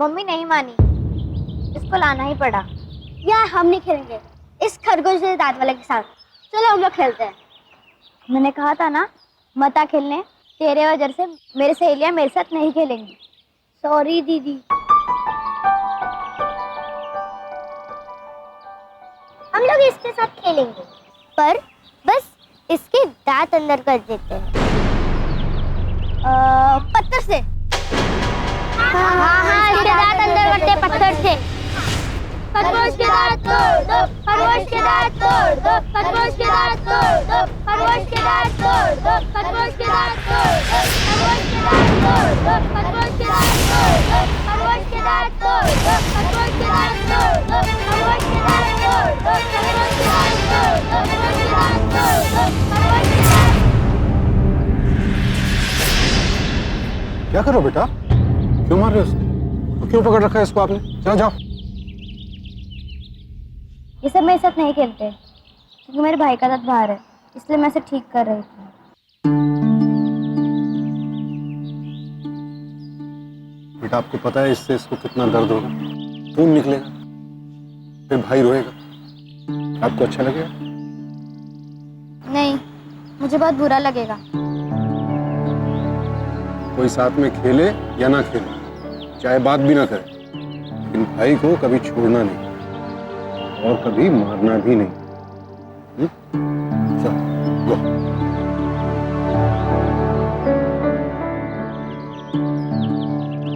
Mummy नहीं मानी, इसको लाना ही पड़ा। यार हम नहीं खेलेंगे इस खरगोश जैसे दांत वाले के साथ। चलो हम लोग खेलते हैं। मैंने कहा था ना मत आ खेलने, तेरे वजह से मेरे सहेलियां मेरे साथ नहीं खेलेंगी। सॉरी दीदी। हम लोग इसके साथ खेलेंगे, पर बस इसके दांत अंदर कर देते हैं। पत्थर से। हाँ, इसके दांत अंदर करते हैं पत्थर से। खरगोश के दांत तोड़ दो, खरगोश के दांत तोड़ दो, खरगोश के दांत तोड़ दो, खरगोश के दांत तोड़ दो, खरगोश के दांत तोड़ दो, खरगोश के दांत तोड़ दो, खरगोश के दांत तोड़ दो, खरगोश के दांत तोड़ दो, खरगोश के दांत तोड़ दो, खरगोश के दांत तोड़ दो, खरगोश के दांत तोड़ दो, खरगोश के दांत तोड़ दो, खरगोश के दांत। क्या करो बेटा? क्यों मार रहे हो उसको? क्यों पकड़ रखा है इसको आपने? चलो जाओ। ये सब मेरे साथ नहीं खेलते क्योंकि मेरे भाई का दांत बाहर है, इसलिए मैं इसे ठीक कर रही थी। बेटा आपको पता है इससे इसको कितना दर्द होगा? खून निकलेगा, फिर भाई रोएगा। आपको अच्छा लगेगा? नहीं, मुझे बहुत बुरा लगेगा। कोई साथ में खेले या ना खेले, चाहे बात भी ना करे, लेकिन भाई को कभी छोड़ना नहीं और कभी मारना भी नहीं। चलो गो।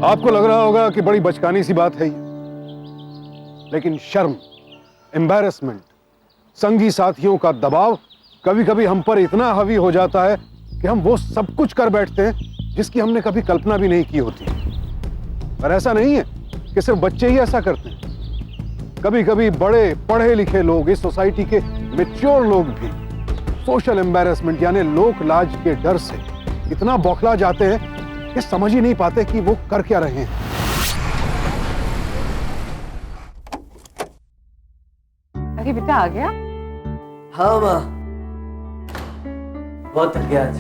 आपको लग रहा होगा कि बड़ी बचकानी सी बात है ये, लेकिन शर्म, एम्बैरेसमेंट, संगी साथियों का दबाव कभी कभी हम पर इतना हावी हो जाता है कि हम वो सब कुछ कर बैठते हैं जिसकी हमने कभी कल्पना भी नहीं की होती। पर ऐसा नहीं है कि सिर्फ बच्चे ही ऐसा करते हैं। कभी कभी बड़े पढ़े लिखे लोग, इस सोसाइटी के मैच्योर लोग भी सोशल एम्बैरेसमेंट यानी लोक लाज के डर से इतना बौखला जाते हैं कि समझ ही नहीं पाते कि वो कर क्या रहे हैं। अरे बेटा आ गया? हाँ माँ, बहुत थक गया आज।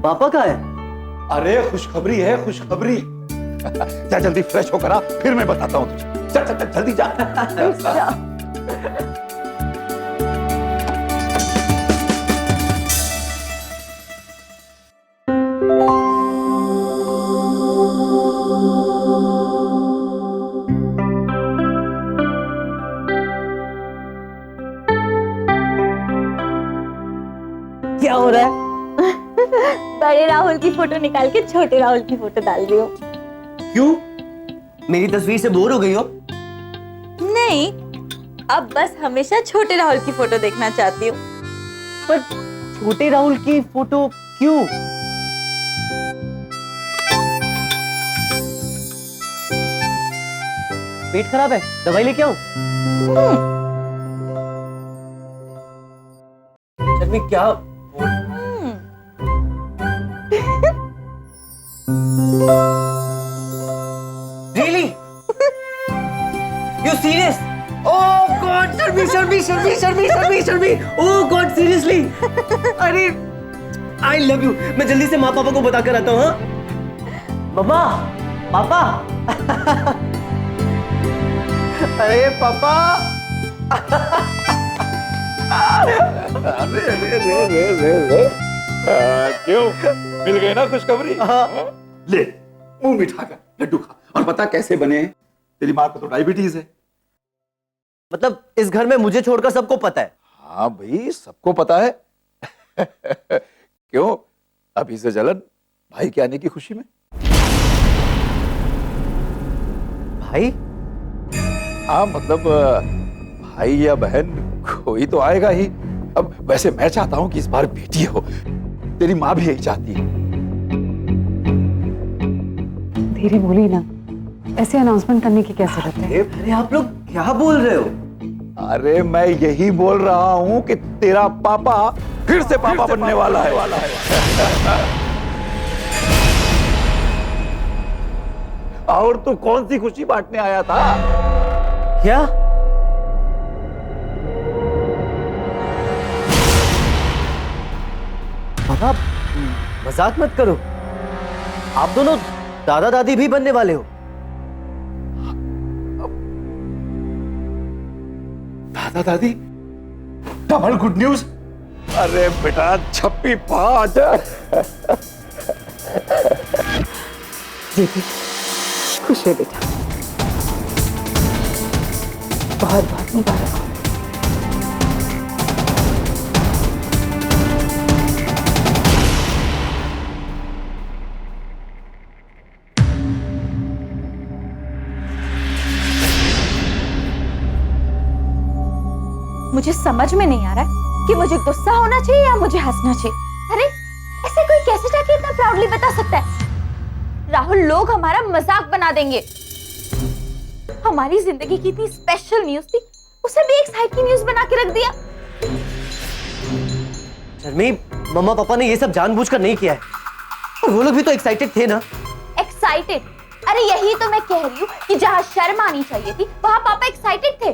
पापा कहाँ है? अरे खुशखबरी है, खुशखबरी। जा जल्दी फ्रेश होकर आ, फिर मैं बताता हूँ तुझे। चल चल चल जल्दी जा। क्या हो रहा है? बड़े राहुल की फोटो निकाल के छोटे राहुल की फोटो डाल रही हो। क्यों? मेरी तस्वीर से बोर हो गई हो? नहीं, अब बस हमेशा छोटे राहुल की फोटो देखना चाहती हूँ। पर छोटे राहुल की फोटो क्यों? पेट खराब है, दवाई लेके आऊं? शर्मी क्या? Really? You serious? Oh God, Sharmi! Oh God, seriously? अरे, I love you. मैं जल्दी से माँ पापा को बता कर आता हूँ, हाँ? मम्मा, पापा। अरे पापा। अरे क्यों? मिल गए ना खुशखबरी? ले मुंह मीठा कर, लड्डू खा और बता कैसे बने हैं। तेरी माँ को तो डायबिटीज है। मतलब इस घर में मुझे छोड़कर सबको पता है? हाँ भाई, सबको पता है। क्यों? अभी से जलन भाई के आने की खुशी में। भाई? हाँ मतलब भाई या बहन कोई तो आएगा ही। अब वैसे मैं चाहता हूँ कि इस बार बेटी हो। तेरी माँ भी यही चाहती है। धीरे बोली ना, ऐसे अनाउंसमेंट करने की क्या जरूरत है? अरे आप लोग क्या बोल रहे हो? अरे मैं यही बोल रहा हूँ कि तेरा पापा फिर से पापा बनने वाला है। और तू कौन सी खुशी बांटने आया था? क्या? पापा मजाक मत करो, आप दोनों दादा दादी भी बनने वाले हो। दादा दादी डबल गुड न्यूज। अरे बेटा 56 दीदी खुश है बेटा, बहुत बहुत मुबारक हो। मुझे समझ में नहीं आ रहा है कि मुझे गुस्सा होना चाहिए या मुझे हंसना चाहिए। अरे ऐसे कोई कैसे जाके इतना प्राउडली बता सकता है? राहुल, लोग हमारा मजाक बना देंगे। हमारी जिंदगी की इतनी स्पेशल न्यूज़ थी, उसे भी एक साइड की न्यूज़ बना के रख दिया। शर्मी, मम्मा पापा ने ये सब जानबूझकर नहीं किया है, और वो लोग भी तो एक्साइटेड थे ना। एक्साइटेड? अरे यही तो मैं कह रही हूँ कि जहाँ शर्म आनी चाहिए थी वहाँ पापा एक्साइटेड थे।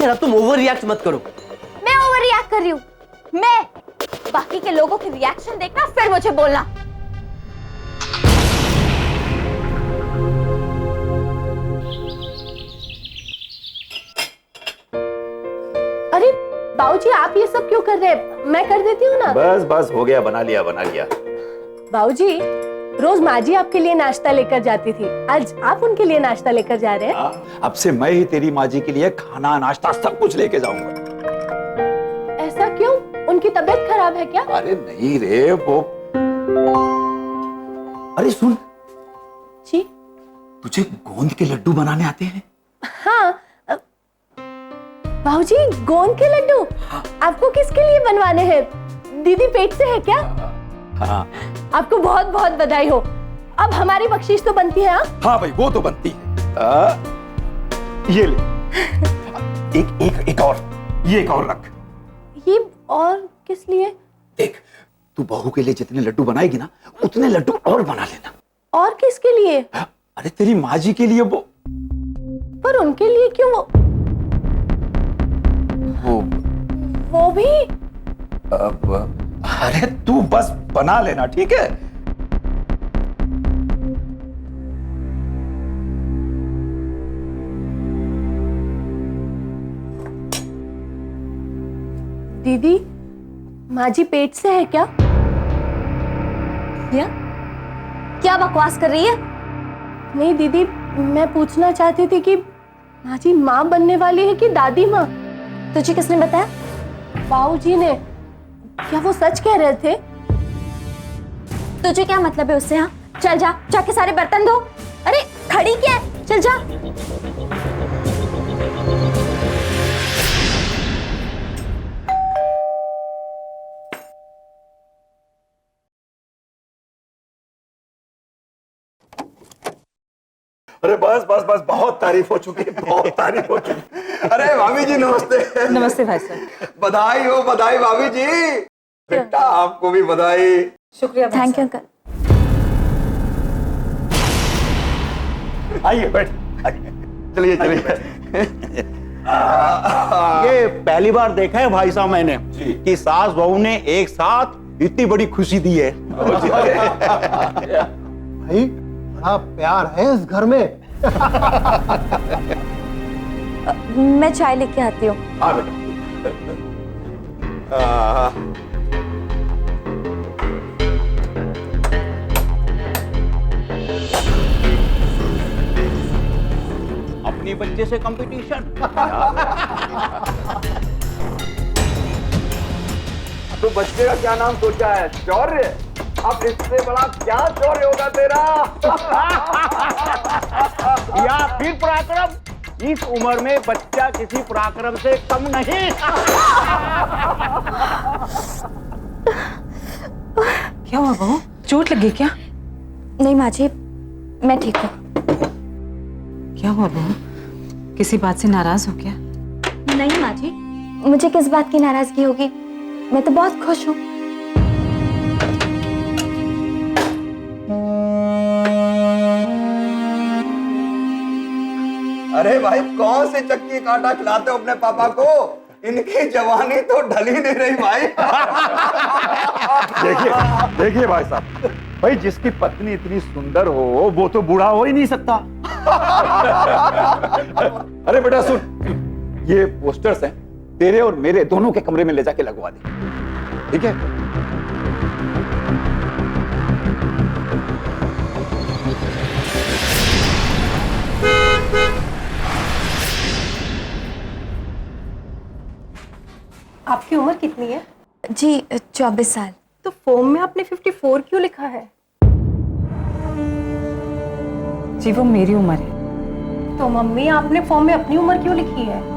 यार अब तुम ओवर रिएक्ट मत करो। मैं ओवर रिएक्ट कर रही हूँ? मैं? बाकी के लोगों के रिएक्शन देखना फिर मुझे बोलना। अरे बाबूजी, आप ये सब क्यों कर रहे हैं? मैं कर देती हूँ ना। बस बस हो गया, बना लिया बना लिया। बाबूजी, रोज माँ जी आपके लिए नाश्ता लेकर जाती थी, आज आप उनके लिए नाश्ता लेकर जा रहे हैं। अब से मैं ही तेरी माँ जी के लिए खाना नाश्ता सब कुछ लेके जाऊंगा। ऐसा क्यों? उनकी तबीयत खराब है क्या? अरे नहीं रे वो। अरे सुन जी। तुझे गोंद के लड्डू बनाने आते हैं? हाँ बाबूजी, गोंद के लड्डू आपको किसके लिए बनवाने हैं? दीदी पेट से है क्या? हाँ आपको बहुत बहुत बधाई हो। अब हमारी बख्शीश तो बनती है। हाँ भाई, वो तो बनती है। ये ले। एक और, ये एक और रख। ये और किस लिए? देख, तू बहू के लिए जितने लड्डू बनाएगी ना, उतने लड्डू और बना लेना। और किसके लिए? अरे तेरी माँ जी के लिए। वो पर उनके लिए क्यों? वो भी? अरे तू बस बना लेना, ठीक है? दीदी, माँ जी पेट से है क्या? क्या बकवास कर रही है? नहीं दीदी, मैं पूछना चाहती थी कि माँ जी माँ बनने वाली है कि दादी माँ? तुझे किसने बताया? बाबूजी ने। क्या वो सच कह रहे थे? तुझे क्या मतलब है उससे? हाँ, चल जा, जाके सारे बर्तन धो। अरे खड़ी क्या है? चल जा। अरे बस बस बस, बहुत तारीफ हो चुकी है, बहुत तारीफ हो चुकी है। अरे भाभी जी नमस्ते। नमस्ते भाई साहब। बधाई हो, बधाई भाभी जी। बेटा आपको भी बधाई। शुक्रिया। Thank you uncle. आइए बैठ, आइए। चलिए चलिए। ये पहली बार देखा है भाई साहब मैंने कि सास बहू ने एक साथ इतनी बड़ी खुशी दी है। भाई बड़ा प्यार है इस घर में। मैं चाय लेके आती हूँ। हाँ बेटा। अपनी बच्चे से कंपटीशन। तो बच्चे का क्या नाम सोचा है? शौर्य। अब इससे बड़ा क्या शौर्य होगा तेरा? या फिर पराक्रम? इस उम्र में बच्चा किसी पराक्रम से कम नहीं। क्या हुआ बहू, चोट लगी क्या? नहीं माँ जी, मैं ठीक हूँ। क्या हुआ बहू, किसी बात से नाराज हो क्या? नहीं माँ जी, मुझे किस बात की नाराजगी होगी? मैं तो बहुत खुश हूँ। अरे भाई, कौन से चक्की कांटा खिलाते हो अपने पापा को? इनकी जवानी तो ढली नहीं रही भाई। देखिए देखिए भाई साहब, भाई जिसकी पत्नी इतनी सुंदर हो वो तो बूढ़ा हो ही नहीं सकता। अरे बेटा सुन, ये पोस्टर्स हैं, तेरे और मेरे दोनों के कमरे में ले जाके लगवा दे, ठीक है? आपकी उम्र कितनी है? जी 24 साल। तो फॉर्म में आपने 54 क्यों लिखा है? जी वो मेरी उम्र है। तो मम्मी आपने फॉर्म में अपनी उम्र क्यों लिखी है?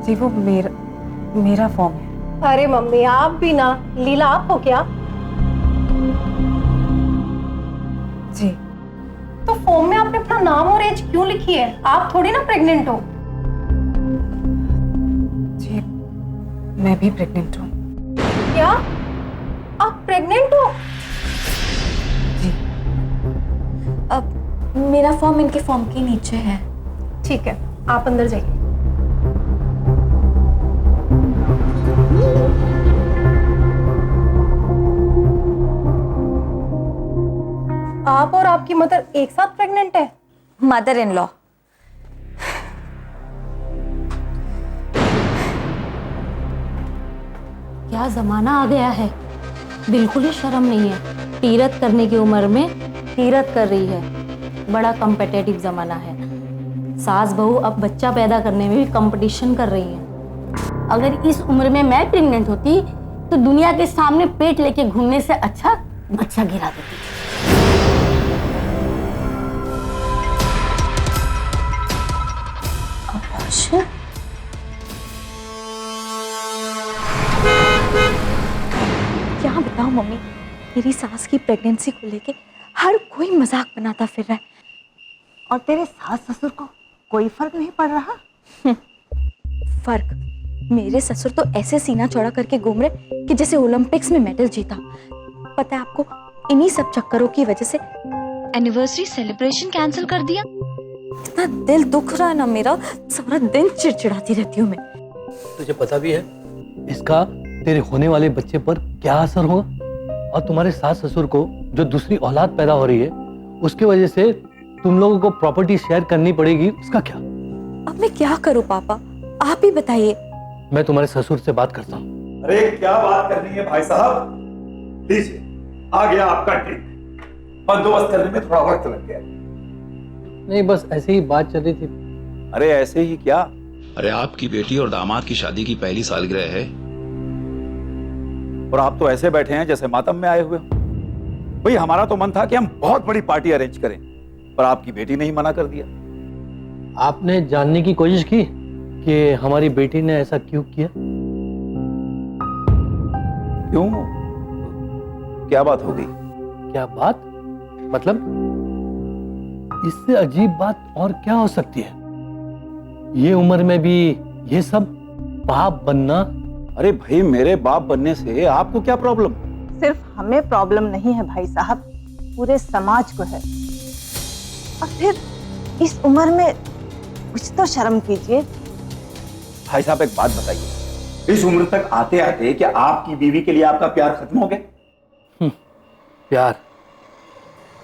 जी वो मेरा फॉर्म है। अरे मम्मी आप भी ना, लीला आप हो क्या? जी तो फॉर्म में आपने अपना नाम और एज क्यों लिखी है? आप थोड़ी ना प्रेग्नेंट हो। जी मैं भी प्रेग्नेंट हूँ। क्या आप प्रेग्नेंट हो? जी अब मेरा फॉर्म इनके फॉर्म के नीचे है। ठीक है, आप अंदर जाइए। आप और आपकी मदर एक साथ प्रेग्नेंट है? Mother in law. क्या जमाना आ गया है, बिल्कुल ही शर्म नहीं है। तीरथ करने की उम्र में तीरथ कर रही है। बड़ा कॉम्पिटिटिव जमाना है। सास बहू अब बच्चा पैदा करने में भी कंपटीशन कर रही हैं। अगर इस उम्र में मैं प्रेग्नेंट होती तो दुनिया के सामने पेट लेके घूमने से अच्छा बच्चा गिरा देती। अबॉर्शन? क्या बताऊं मम्मी, मेरी सास की प्रेगनेंसी को लेके हर कोई मजाक बनाता फिर रहा है। और तेरे सास ससुर को कोई फर्क नहीं पड़ रहा? फर्क? मेरे ससुर तो ऐसे सीना चौड़ा करके घूम रहे कि जैसे ओलंपिक्स में मेडल जीता। पता है आपको, इन्हीं सब चक्करों की वजह से एनिवर्सरी सेलिब्रेशन कैंसिल कर दिया। इतना दिल दुख रहा है ना मेरा, सारा दिन चिड़चिड़ाती रहती हूँ मैं। तुझे पता भी है इसका तेरे होने वाले बच्चे पर क्या असर होगा? और तुम्हारे सास ससुर को जो दूसरी औलाद पैदा हो रही है उसकी वजह से तुम लोगों को प्रॉपर्टी शेयर करनी पड़ेगी, उसका क्या? अब मैं क्या करूं पापा, आप ही बताइए। मैं तुम्हारे ससुर से बात करता हूँ। अरे क्या बात करनी है भाई साहब, लीजिए आ गया आपका ड्रिंक। बंदोबस्त करने में थोड़ा वक्त लग गया। नहीं बस ऐसे ही बात चल रही थी। अरे ऐसे ही क्या? अरे आपकी बेटी और दामाद की शादी की पहली सालगिरह है और आप तो ऐसे बैठे हैं जैसे मातम में आए हुए हो। भाई हमारा तो मन था कि हम बहुत बड़ी पार्टी अरेंज करें, पर आपकी बेटी ने ही मना कर दिया। आपने जानने की कोशिश की कि हमारी बेटी ने ऐसा क्यों किया? क्यों? क्या बात हो गई? क्या बात? मतलब इससे अजीब बात और क्या हो सकती है? ये उम्र में भी ये सब बाप बनना। अरे भाई मेरे बाप बनने से आपको क्या प्रॉब्लम? सिर्फ हमें प्रॉब्लम नहीं है भाई साहब, पूरे समाज को है। और फिर इस उम्र में कुछ तो शर्म कीजिए। भाई साहब एक बात बताइए, इस उम्र तक आते आते क्या आपकी बीवी के लिए आपका प्यार खत्म हो गया? प्यार?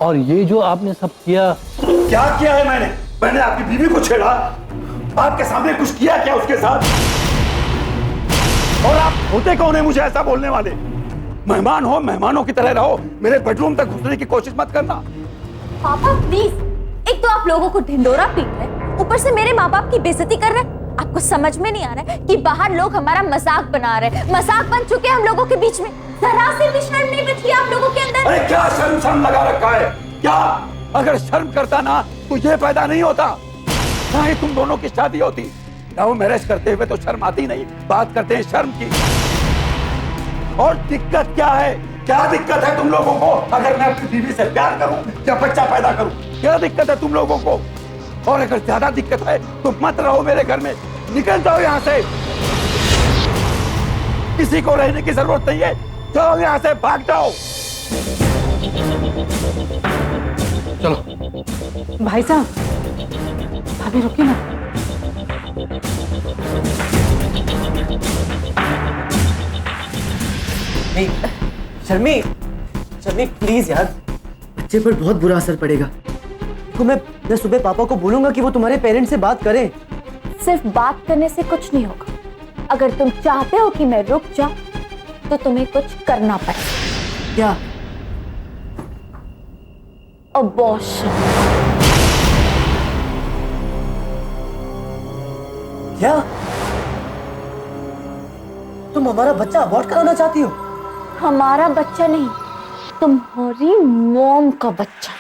और ये जो आपने सब किया? क्या किया है मैंने? मैंने आपकी बीवी को छेड़ा? आपके सामने कुछ किया क्या उसके साथ? और आप होते कौन है मुझे ऐसा बोलने वाले? मेहमान हो, मेहमानों की तरह रहो, मेरे बेडरूम तक घुसने की कोशिश मत करना। पापा प्लीज, एक तो आप लोगों को ढिंडोरा पीट रहे, ऊपर से मेरे माँ बाप की बेइज्जती कर रहे। आपको समझ में नहीं आ रहा है कि बाहर लोग हमारा मजाक बना रहे, मजाक बन चुके हैं हम लोगों के बीच में। जरा से भी शर्म नहीं बची आप लोगों के अंदर। अरे क्या शर्म लगा रखा है क्या? अगर शर्म करता ना तो ये पैदा नहीं होता, ना ही तुम दोनों की शादी होती। ना वो मैरिज करते हुए तो शर्म आती नहीं, बात करते हैं शर्म की। और दिक्कत क्या है? क्या दिक्कत है तुम लोगों को अगर मैं अपनी बीवी से प्यार करूं या बच्चा पैदा करूं? क्या दिक्कत है तुम लोगों को? और अगर ज्यादा दिक्कत है तो मत रहो मेरे घर में, निकल जाओ यहाँ से। किसी को रहने की जरूरत नहीं है, जाओ यहाँ से, भाग जाओ। चलो भाई साहब, भाभी रुकिए ना। शर्मी, शर्मी प्लीज यार, बच्चे पर बहुत बुरा असर पड़ेगा। तो मैं सुबह पापा को बोलूंगा कि वो तुम्हारे पेरेंट्स से बात करें। सिर्फ बात करने से कुछ नहीं होगा। अगर तुम चाहते हो कि मैं रुक जाऊं तो तुम्हें कुछ करना पड़ेगा। क्या? अबॉर्शन। क्या? तुम हमारा बच्चा अबॉर्ट कराना चाहती हो? हमारा बच्चा नहीं, तुम्हारी मॉम का बच्चा।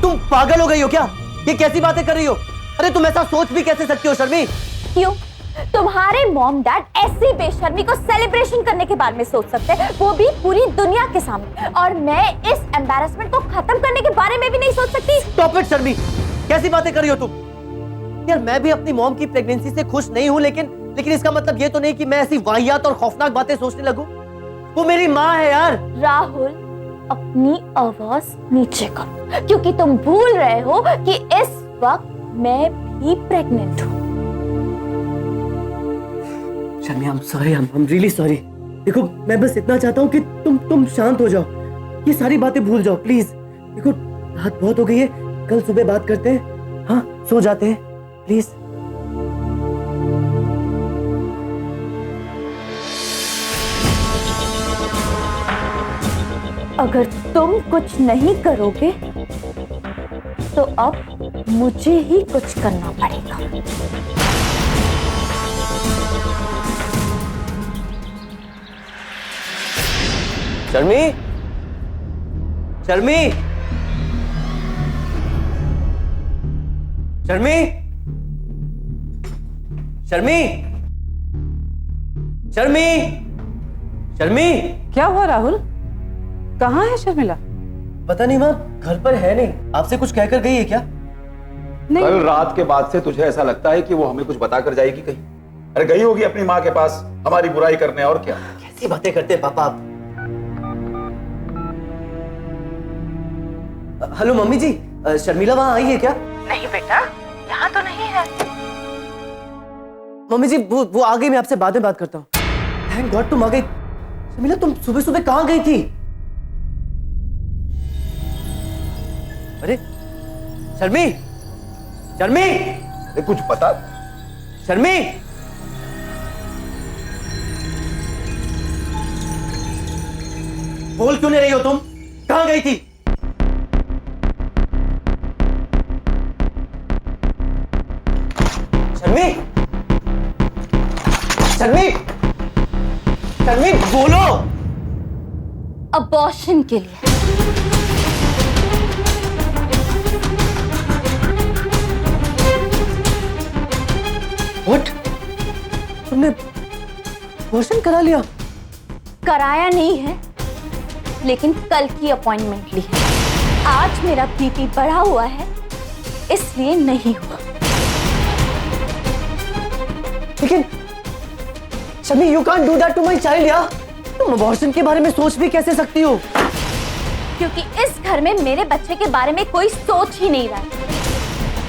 तुम पागल हो गई हो क्या? ये कैसी बातें कर रही हो? अरे तुम ऐसा सोच भी कैसे सकती हो शर्मी? क्यों? तुम्हारे मॉम डैड ऐसी बेशर्मी को सेलिब्रेशन करने के बारे में सोच सकते हैं, वो भी पूरी दुनिया के सामने, और मैं इस एम्बैरेसमेंट को खत्म करने के बारे में भी नहीं सोच सकती। स्टॉप इट शर्मी, कैसी बातें कर रही हो तुम? यार मैं भी अपनी मॉम की प्रेगनेंसी से खुश नहीं हूँ, लेकिन इसका मतलब ये तो नहीं कि मैं ऐसी वाहियात और खौफनाक बातें सोचने लगूं। वो मेरी माँ है यार। राहुल, अपनी आवाज नीचे करो, क्योंकि तुम भूल रहे हो कि इस वक्त मैं भी प्रेग्नेंट हूँ। शर्मी, I'm sorry, I'm really sorry। देखो मैं बस इतना चाहता हूँ कि तुम शांत हो जाओ, ये सारी बातें भूल जाओ प्लीज। देखो रात बहुत हो गई है, कल सुबह बात करते हैं। हाँ, सो जाते हैं प्लीज। अगर तुम कुछ नहीं करोगे तो अब मुझे ही कुछ करना पड़ेगा। शर्मी, शर्मी, शर्मी, शर्मी, शर्मी, शर्मी। क्या हुआ राहुल? कहाँ है शर्मिला? पता नहीं माँ, घर पर है नहीं। आपसे कुछ कहकर गई है क्या? नहीं। कल रात के बाद से तुझे ऐसा लगता है कि वो हमें कुछ बता कर जाएगी कहीं? अरे गई होगी अपनी माँ के पास हमारी बुराई करने, और क्या। कैसी बातें करते हैं पापा आप? हेलो मम्मी जी, शर्मिला वहां आई है क्या? नहीं बेटा, यहाँ तो नहीं है। मम्मी जी वो आ गई, मैं आपसे बाद में बात करता हूँ। थैंक गॉड तुम आ गई। शर्मिला तुम सुबह सुबह कहाँ गई थी? अरे शर्मी, शर्मी, कुछ पता? शर्मी, बोल क्यों नहीं रही हो तुम? कहाँ गई थी? शर्मी, शर्मी, शर्मी बोलो। अबॉर्शन के लिए। What? तुमने अबॉर्शन करा लिया? कराया नहीं है, लेकिन कल की अपॉइंटमेंट ली है। आज मेरा बीपी बढ़ा हुआ है, इसलिए नहीं हुआ। लेकिन शर्मी, you can't do that to my child यार। तुम अबॉर्शन के बारे में सोच भी कैसे सकती हो? क्योंकि इस घर में मेरे बच्चे के बारे में कोई सोच ही नहीं रहा है।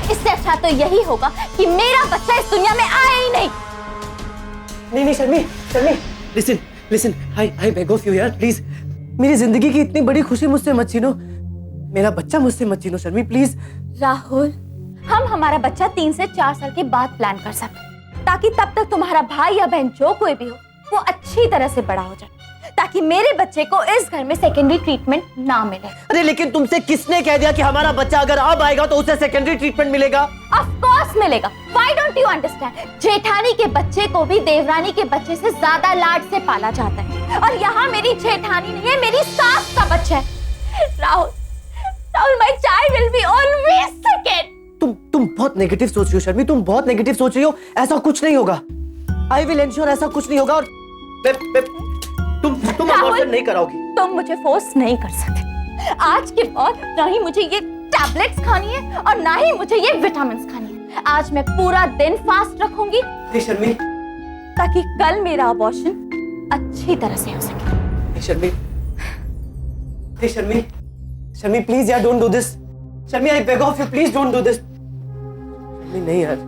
इससे अच्छा तो यही होगा कि मेरा बच्चा इस दुनिया में आए ही नहीं। नहीं शर्मी, शर्मी, listen, I beg of you यार, प्लीज। मेरी जिंदगी की इतनी बड़ी खुशी मुझसे मत छीनो, मेरा बच्चा मुझसे मत छीनो शर्मी, प्लीज। राहुल, हम हमारा बच्चा 3 से 4 साल के बाद प्लान कर सकते, ताकि तब तक तुम्हारा भाई या बहन जो कोई भी हो वो अच्छी तरह से बड़ा हो जाए, ताकि मेरे बच्चे को इस घर में सेकेंडरी ट्रीटमेंट ना मिले। अरे लेकिन तुमसे किसने कह दिया कि हमारा बच्चा अगर अब आएगा तो उसे सेकेंडरी ट्रीटमेंट मिलेगा? ऑफ कोर्स मिलेगा। Why don't you understand? जेठानी के बच्चे को भी देवरानी के बच्चे से ज्यादा लाड से पाला जाता है, और यहाँ मेरी जेठानी नहीं है, मेरी सास का बच्चा है। Rahul, my child will be always second. तुम बहुत नेगेटिव सोच रही हो शर्मी, तुम बहुत नेगेटिव सोच रही हो। ऐसा कुछ नहीं होगा। आई विल एंश्योर ऐसा कुछ नहीं होगा। और तुम अबॉर्शन नहीं कराओगी। तुम मुझे फोर्स नहीं कर सकते। आज के बाद ना ही मुझे ये टैबलेट्स खानी है और ना ही मुझे ये विटामिन्स खानी है। आज मैं पूरा दिन फास्ट रखूंगी शर्मी, ताकि कल मेरा अबॉर्शन अच्छी तरह से हो सके। शर्मी, शर्मी, शर्मी प्लीज यार, don't do this. Sharmi, I beg of you, please don't do this. नहीं यार।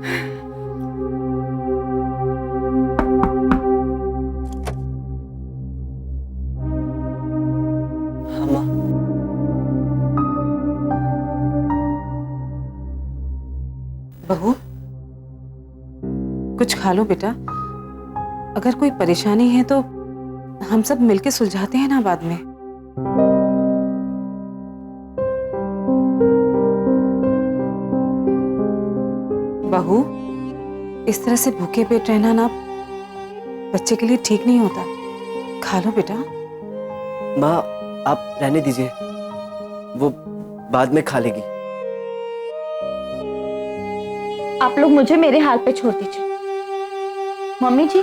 बहू, कुछ खा लो बेटा। अगर कोई परेशानी है तो हम सब मिलके सुलझाते हैं ना बाद में। बहू, इस तरह से भूखे पेट रहना ना बच्चे के लिए ठीक नहीं होता। खा लो बेटा। माँ, आप रहने दीजिए, वो बाद में खा लेगी। आप लोग मुझे मेरे हाल पे छोड़ दीजिए। मम्मी जी,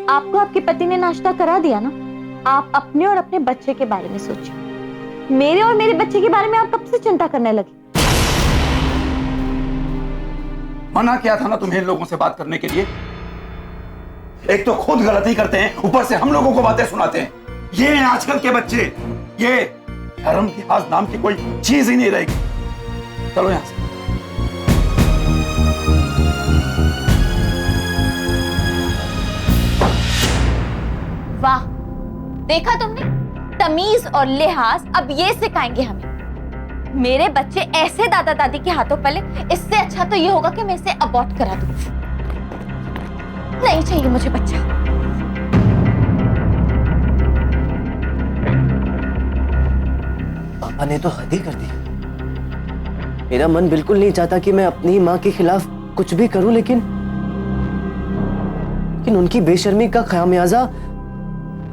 आपको आपके पति ने नाश्ता करा दिया ना? आप अपने और अपने बच्चे के बारे में सोचिए। मेरे और मेरे बच्चे के बारे में आप कब से चिंता करने लगे? मना किया था ना तुम्हें इन लोगों से बात करने के लिए। एक तो खुद गलती करते हैं, ऊपर से हम लोगों को बातें सुनाते हैं। ये हैं आजकल के बच्चे, ये शर्म लिहाज नाम की कोई चीज ही नहीं रहेगी। चलो यहां से। वाह, देखा तुमने? तमीज और लिहाज अब ये सिखाएंगे हमें। मेरे बच्चे ऐसे दादा दादी के हाथों पले, इससे अच्छा तो ये होगा कि मैं इसे अबॉर्ट करा दूं। नहीं चाहिए मुझे बच्चा। पापा ने तो हद ही कर दी। मेरा मन बिल्कुल नहीं चाहता कि मैं अपनी माँ के खिलाफ कुछ भी करूं, लेकिन उनकी बेशर्मी का खामियाजा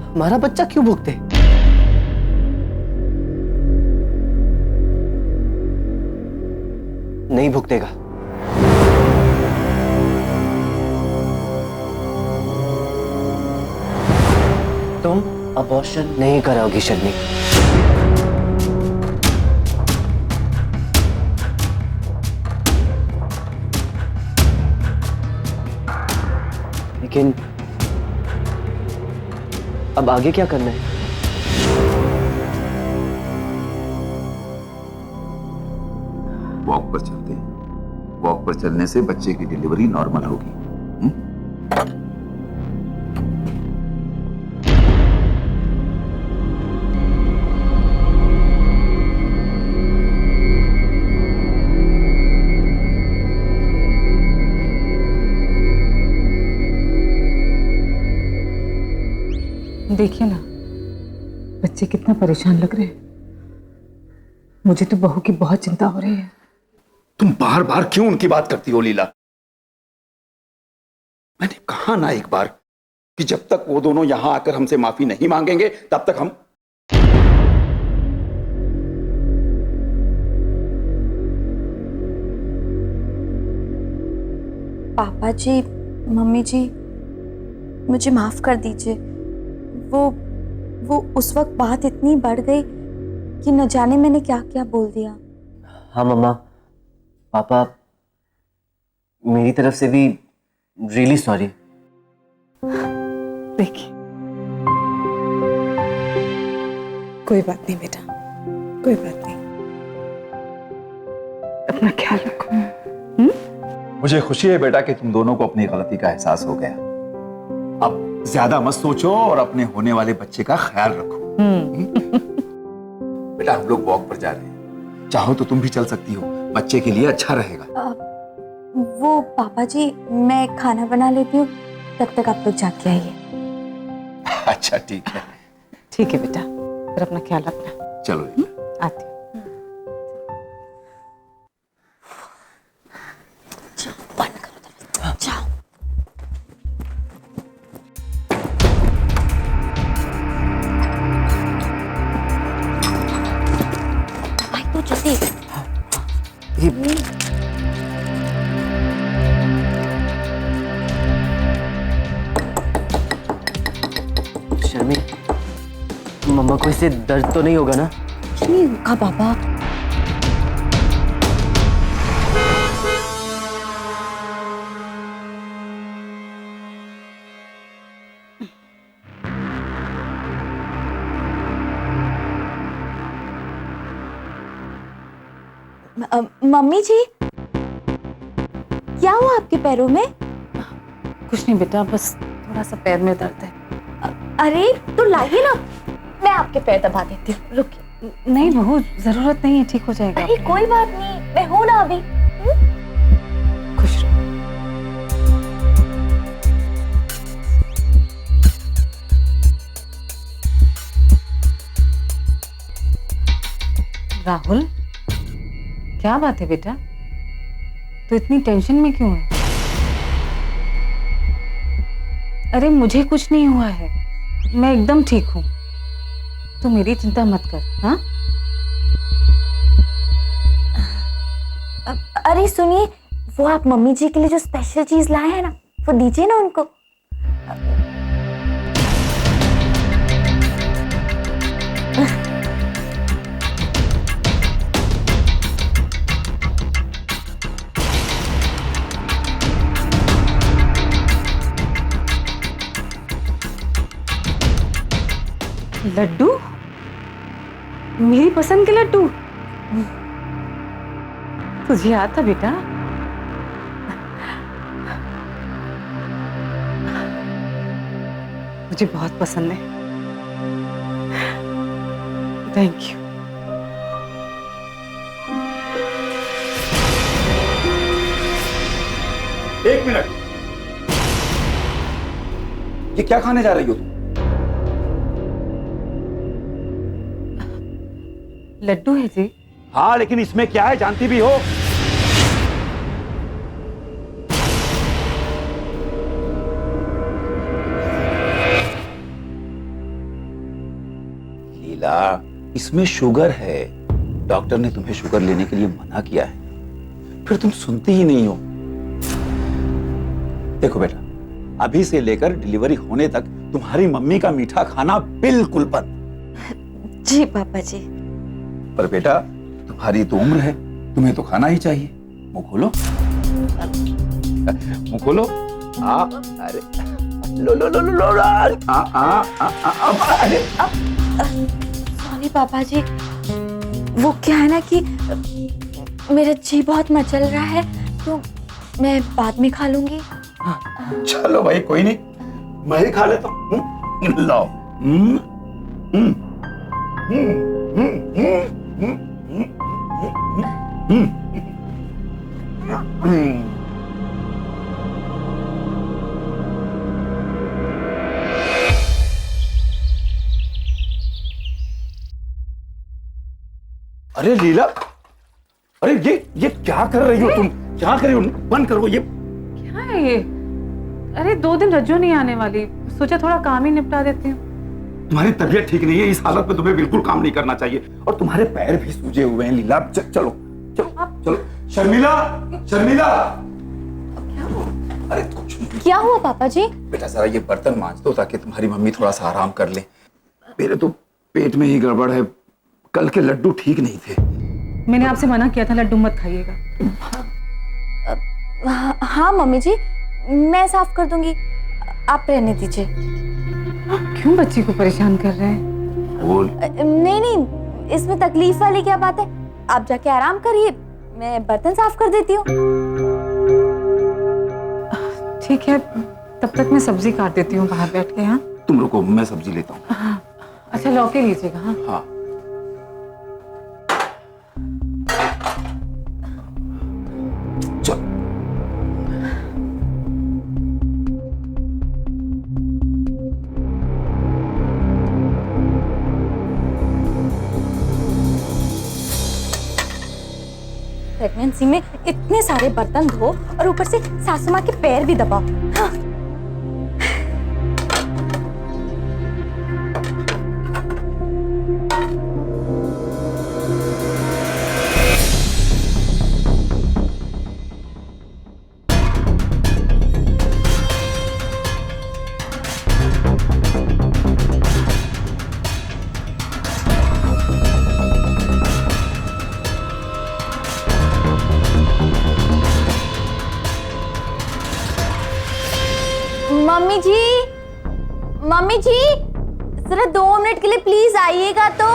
हमारा बच्चा क्यों भुगते? नहीं भुगतेगा। तुम अबॉर्शन नहीं कराओगी शर्मी। लेकिन अब आगे क्या करना है? वॉक पर चलते हैं। वॉक पर चलने से बच्चे की डिलीवरी नॉर्मल होगी। देखिए ना, बच्चे कितना परेशान लग रहे हैं। मुझे तो बहू की बहुत चिंता हो रही है। तुम बार बार क्यों उनकी बात करती हो लीला? मैंने कहा ना एक बार कि जब तक वो दोनों यहां आकर हमसे माफी नहीं मांगेंगे तब तक हम। पापा जी, मम्मी जी, मुझे माफ कर दीजिए। वो उस वक्त बात इतनी बढ़ गई कि न जाने मैंने क्या क्या बोल दिया। हाँ मम्मा, पापा, मेरी तरफ से भी रियली सॉरी। देखिए, कोई बात नहीं बेटा, कोई बात नहीं। अपना ख्याल रखो। मुझे खुशी है बेटा कि तुम दोनों को अपनी गलती का एहसास हो गया। अब ज्यादा मत सोचो और अपने होने वाले बच्चे का ख्याल रखो। बेटा, हम लोग वॉक पर जा रहे हैं, चाहो तो तुम भी चल सकती हो, बच्चे के लिए अच्छा रहेगा। वो पापा जी, मैं खाना बना लेती हूँ, तब तक आप लोग जाके आइए। अच्छा ठीक है। ठीक है बेटा, फिर अपना ख्याल रखना। चलो आती हूँ। जाओ। भाई तू जल्दी। शर्मी, मम्मा को इससे दर्द तो नहीं होगा ना? कुछ नहीं होगा बाबा। मम्मी जी, क्या हुआ आपके पैरों में? कुछ नहीं बेटा, बस थोड़ा सा पैर में दर्द है। अरे तो लाइए ना, मैं आपके पैर दबा देती हूँ। रुकिए। नहीं बहू, जरूरत नहीं है, ठीक हो जाएगा। अरे कोई बात नहीं, मैं हूं ना अभी। राहुल, क्या बात है बेटा? तो इतनी टेंशन में क्यों है? अरे मुझे कुछ नहीं हुआ है, मैं एकदम ठीक हूँ। तू मेरी चिंता मत कर। हाँ? अरे सुनिए, वो आप मम्मी जी के लिए जो स्पेशल चीज लाए हैं ना, वो दीजिए ना उनको। लड्डू? मेरी पसंद के लड्डू? तुझे याद था बेटा? मुझे बहुत पसंद है। Thank you. एक मिनट, ये क्या खाने जा रही हो तुम? लड्डू है जी। हाँ, लेकिन इसमें क्या है जानती भी हो? लीला, इसमें शुगर है। डॉक्टर ने तुम्हें शुगर लेने के लिए मना किया है, फिर तुम सुनती ही नहीं हो। देखो बेटा, अभी से लेकर डिलीवरी होने तक तुम्हारी मम्मी का मीठा खाना बिल्कुल बंद। जी पापा जी। पर बेटा, तुम्हारी तो उम्र है, तुम्हें तो खाना ही चाहिए। मुंह खोलो, मुंह खोलो। अरे लो लो लो लो लो। अरे सॉरी पापा जी, वो क्या है ना कि मेरा जी बहुत मचल रहा है, तो मैं बाद में खा लूंगी। चलो भाई, कोई नहीं, मैं ही खा लेता हूँ। लो। अरे लीला, अरे ये क्या कर रही हो तुम? क्या कर रही हो? बंद करो ये। क्या है ये? अरे 2 दिन रज्जू नहीं आने वाली, सोचा थोड़ा काम ही निपटा देती हूँ। तुम्हारी तबीयत ठीक नहीं है, इस हालत में तुम्हें बिल्कुल काम नहीं करना चाहिए, और तुम्हारे पैर भी सूजे हुए हैं लीला। चलो चलो चलो। शर्मिला, शर्मिला। अरे कुछ क्या हुआ पापा जी? बेटा, जरा ये बर्तन मांज दो ताकि तुम्हारी मम्मी थोड़ा सा आराम कर ले। मेरे तो पेट में ही गड़बड़ है, कल के लड्डू ठीक नहीं थे। मैंने आपसे मना किया था लड्डू मत खाइएगा। हाँ मम्मी जी, मैं साफ कर दूंगी, आप रहने दीजिए। क्यों बच्ची को परेशान कर रहे हैं? बोल। नहीं नहीं, इसमें तकलीफ वाली क्या बात है, आप जाके आराम करिए, मैं बर्तन साफ कर देती हूँ। ठीक है, तब तक मैं सब्जी काट देती हूँ बाहर बैठ के। हाँ, तुम रुको, मैं सब्जी लेता हूँ। हाँ, अच्छा लौकी लीजिएगा। हाँ हाँ। चल। प्रेगनेंसी में इतने सारे बर्तन धो और ऊपर से सासू माँ के पैर भी दबाओ। हाँ। मम्मी जी, जरा 2 मिनट के लिए प्लीज आइएगा तो।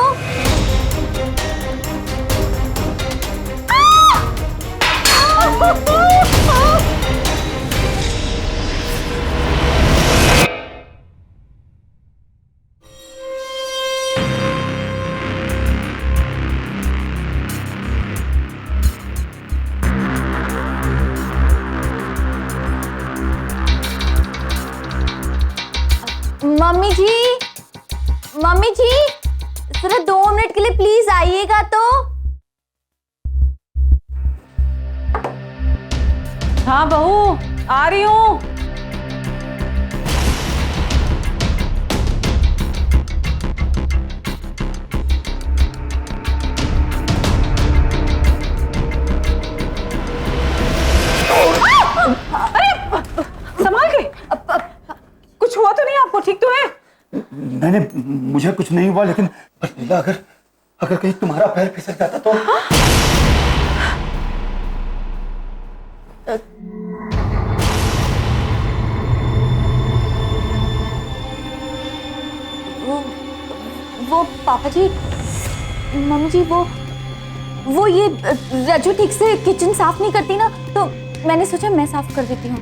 मम्मी जी, जरा 2 मिनट के लिए प्लीज आइएगा तो। हाँ बहू, आ रही हूँ। संभाल के। कुछ हुआ तो नहीं आपको? ठीक तो है? मैंने मुझे कुछ नहीं हुआ, लेकिन लीला अगर कहीं तुम्हारा पैर फिसल जाता तो। वो पापा जी, मम्मी जी, वो ये रज्जू ठीक से किचन साफ नहीं करती ना, तो मैंने सोचा मैं साफ कर देती हूँ।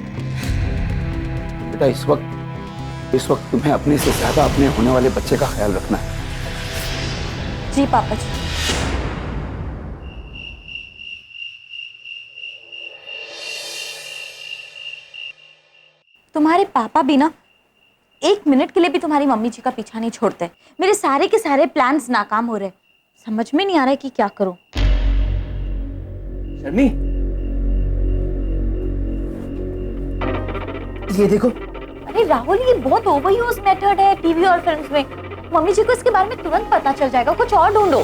बेटा इस वक्त तुम्हें अपने से ज्यादा अपने होने वाले बच्चे का ख्याल रखना है। जी पापा जी। तुम्हारे पापा भी ना 1 मिनट के लिए भी तुम्हारी मम्मी जी का पीछा नहीं छोड़ते। मेरे सारे के सारे प्लान्स नाकाम हो रहे। समझ में नहीं आ रहा है कि क्या करूं। शर्मी, ये देखो। अरे राहुल, ये बहुत ओवर यूज मेथड है टीवी और फिल्म्स में। मम्मी जी को इसके बारे में तुरंत पता चल जाएगा। कुछ और ढूंढो।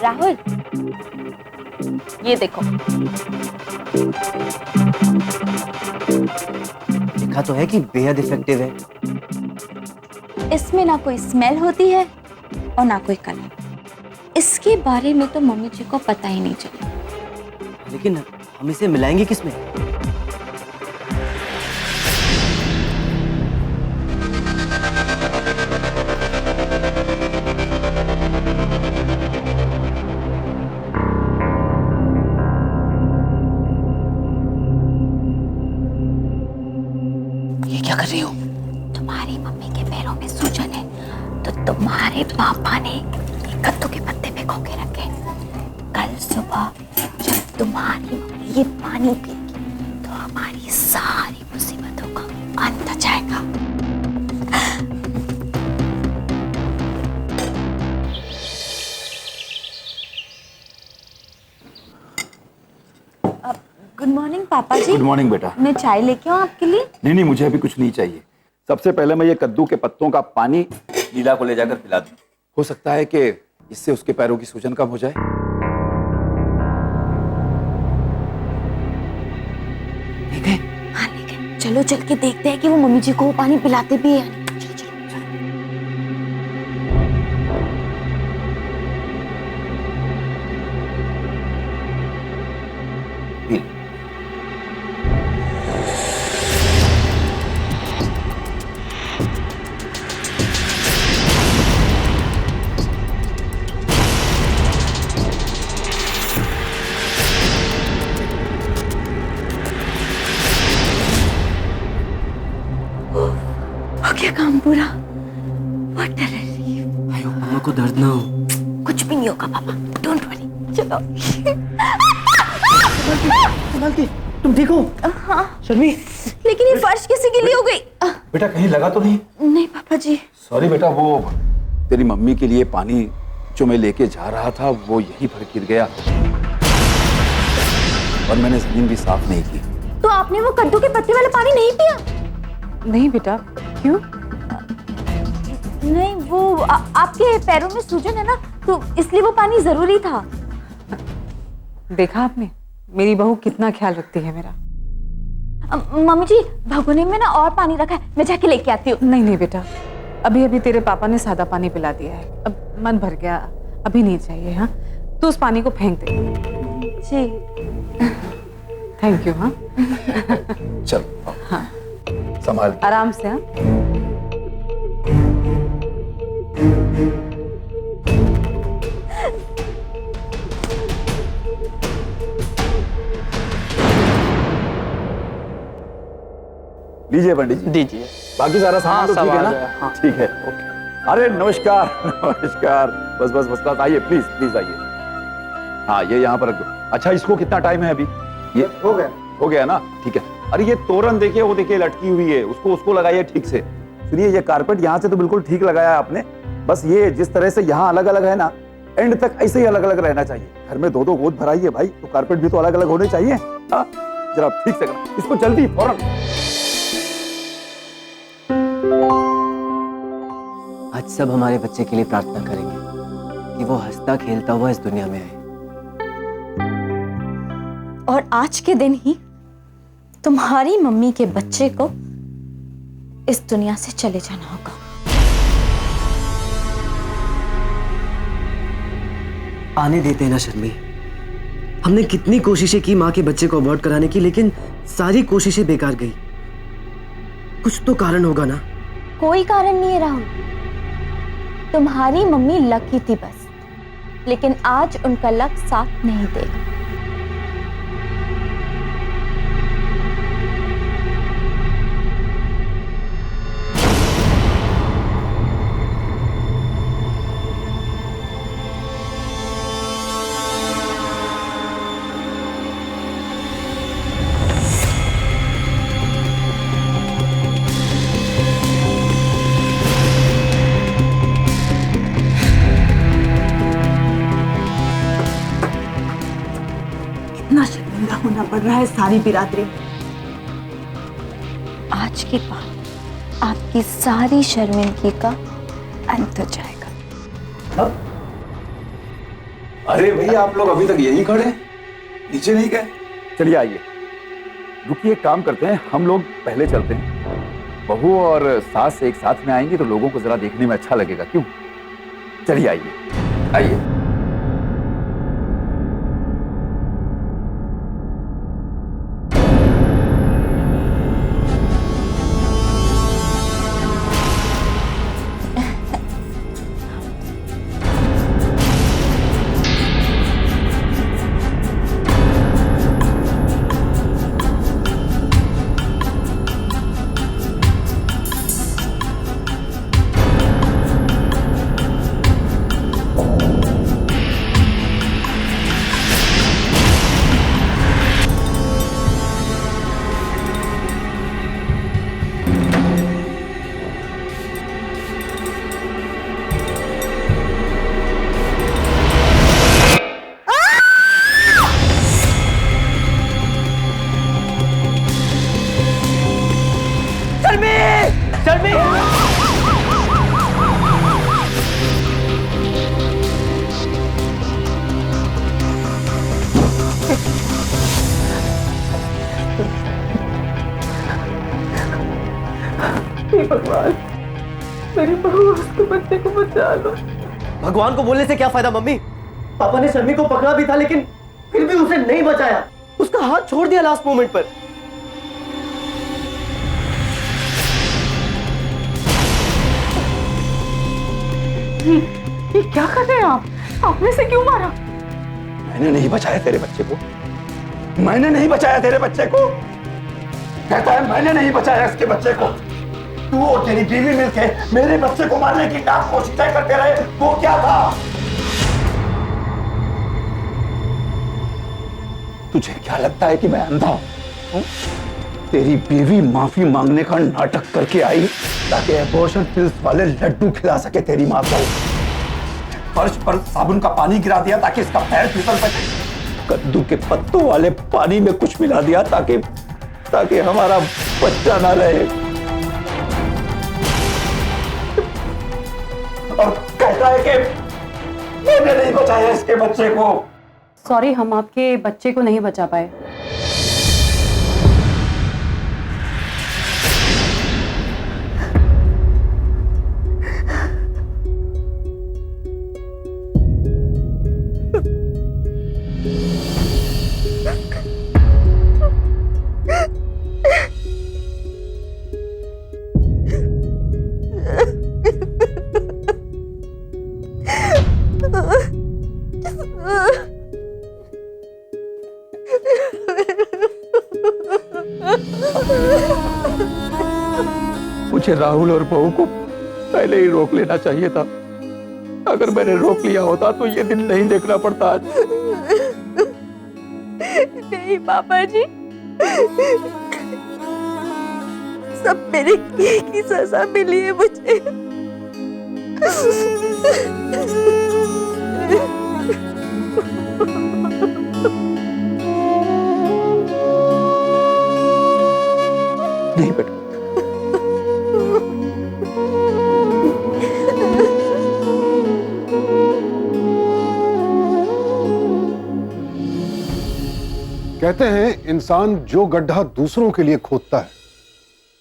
राहुल, ये देखो। लिखा तो है कि बेहद इफेक्टिव है। इसमें ना कोई स्मेल होती है और ना कोई कलर। इसके बारे में तो मम्मी जी को पता ही नहीं चला। लेकिन हम इसे मिलाएंगे किसमें? ये क्या कर रही हो? तुम्हारी मम्मी के पैरों में सूजन है, तो तुम्हारे पापा ने कद्दू के पत्ते भिगो के रखे। कल सुबह जब तुम्हारी मम्मी ये पानी पिएगी तो हमारी सारी मुसीबतों का अंत आ जाएगा। गुड मॉर्निंग पापा जी। गुड मॉर्निंग बेटा। मैं चाय लेके आऊं आपके लिए? नहीं, मुझे अभी कुछ नहीं चाहिए। सबसे पहले मैं ये कद्दू के पत्तों का पानी लीला को ले जाकर पिला दूं। हो सकता है कि इससे उसके पैरों की सूजन कम हो जाए। ले गए? हाँ ले गए। चलो चल के देखते हैं कि वो मम्मी जी को वो पानी पिलाते भी है। चलो चलो चलो। क्या काम पूरा। What a relief। आयो, मम्मा को दर्द ना हो। कुछ भी नहीं होगा पापा, डोंट वरी। चलो। संभाल के। तुम ठीक हो? हाँ। शर्मी, लेकिन ये फर्श किसी के लिए हो गई? बेटा कहीं लगा तो नहीं? नहीं पापा जी। सॉरी बेटा, वो तेरी मम्मी के लिए पानी जो मैं लेके जा रहा था वो यहीं पर गिर गया और मैंने जमीन भी साफ नहीं की। तो आपने वो कद्दू के पत्ते वाला पानी नहीं पिया? नहीं बेटा। क्यों? नहीं, वो आपके पैरों में सूजन है ना, तो इसलिए वो पानी जरूरी था। देखा आपने मेरी बहू कितना ख्याल रखती है मेरा। मम्मी जी, भगोने में ना और पानी रखा है, मैं जाके लेके आती हूँ। नहीं बेटा, अभी अभी तेरे पापा ने सादा पानी पिला दिया है। अब मन भर गया, अभी नहीं चाहिए। हाँ, तो उस पानी को फेंक दे। जी। Thank you. हाँ चल। हाँ, संभाल आराम से। हाँ, लीजिए पंडित जी। दीजिए। बाकी सारा सामान तो ठीक है ना? हाँ। ठीक है। अरे नमस्कार। नमस्कार। बस बस बस बस, आइए प्लीज प्लीज आइए। हाँ, ये यहाँ पर रख दो। अच्छा, इसको कितना टाइम है अभी? ये हो गया ना? ठीक है। अरे ये तोरण देखिए, वो देखिए लटकी हुई है, उसको लगाइए ठीक से। सुनिए, ये कारपेट यहाँ से तो बिल्कुल ठीक लगाया है आपने, बस ये जिस तरह से यहाँ अलग अलग है ना, एंड तक ऐसे ही अलग अलग रहना चाहिए। घर में 2-2 गोद भराई है भाई, तो कारपेट भी तो अलग अलग होने चाहिए। हाँ, जरा ठीक से करना इसको, जल्दी फौरन। आज सब हमारे बच्चे के लिए प्रार्थना करेंगे कि वो हंसता खेलता हुआ इस दुनिया में आए। और आज के दिन ही तुम्हारी मम्मी के बच्चे को इस दुनिया से चले जाना होगा। आने देते हैं ना शर्मी। हमने कितनी कोशिशें की माँ के बच्चे को अबॉर्ट कराने की, लेकिन सारी कोशिशें बेकार गई। कुछ तो कारण होगा ना। कोई कारण नहीं है राहुल, तुम्हारी मम्मी लकी थी बस, लेकिन आज उनका लक साथ नहीं देगा। कितना शर्मिंदा होना पड़ रहा है सारी बिरादरी। आज के बाद आपकी सारी शर्मिंदगी का अंत हो जाएगा। अरे भैया, आप लोग अभी तक यहीं खड़े हैं, नीचे नहीं गए? चलिए आइए, रुकिए, एक काम करते हैं, हम लोग पहले चलते हैं। बहू और सास एक साथ में आएंगी तो लोगों को जरा देखने में अच्छा लगेगा, क्यों? चलिए आइए आइए। भगवान, मेरी बहू उसके बच्चे को बचा लो। भगवान को बोलने से क्या फायदा मम्मी? पापा ने शर्मी को पकड़ा भी था, लेकिन फिर भी उसे नहीं बचाया। उसका हाथ छोड़ दिया लास्ट मोमेंट पर। ये क्या कर रहे हैं आप? आपने से क्यों मारा? मैंने नहीं बचाया तेरे बच्चे को, मैंने नहीं बचाया तेरे बच्चे को। कहता है मैंने नहीं बचाया इसके बच्चे को। तू और तेरी बीवी मिलके मेरे बच्चे को मारने की नाक कोशिशें करते रहे। वो क्या था? तुझे क्या लगता है कि मैं अंधा हूं? तेरी बीवी माफी मांगने का नाटक करके आई ताकि एबॉर्शन पिल्स वाले लड्डू खिला सके तेरी मां को। फर्श पर साबुन का पानी गिरा दिया ताकि इसका पैर फिसल सके। कद्दू के पत्तों वाले पानी में कुछ मिला दिया ताकि हमारा बच्चा ना रहे। और कहता है कि मैंने नहीं बचाया इसके बच्चे को। सॉरी, हम आपके बच्चे को नहीं बचा पाए। मुझे राहुल और बहू को पहले ही रोक लेना चाहिए था। अगर मैंने रोक लिया होता तो ये दिन नहीं देखना पड़ता आज। नहीं पापा जी, सब मेरे किए की सजा मिली है मुझे। कहते हैं इंसान जो गड्ढा दूसरों के लिए खोदता है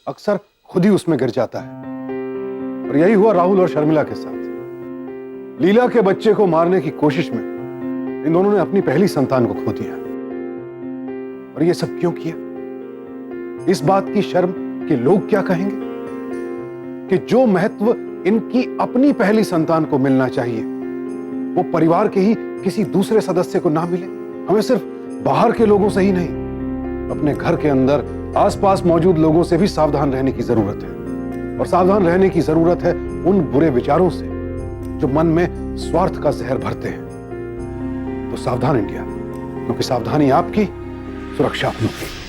अक्सर खुद ही उसमें गिर जाता है, और यही हुआ राहुल और शर्मिला के साथ। लीला के बच्चे को मारने की कोशिश में इन दोनों ने अपनी पहली संतान को खो दिया। और ये सब क्यों किया? इस बात की शर्म कि लोग क्या कहेंगे, कि जो महत्व इनकी अपनी पहली संतान को मिलना चाहिए वो परिवार के ही किसी दूसरे सदस्य को ना मिले। हमें सिर्फ बाहर के लोगों से ही नहीं, अपने घर के अंदर आसपास मौजूद लोगों से भी सावधान रहने की जरूरत है। और सावधान रहने की जरूरत है उन बुरे विचारों से जो मन में स्वार्थ का जहर भरते हैं। तो सावधान इंडिया, क्योंकि सावधानी आपकी, सुरक्षा अपनों की।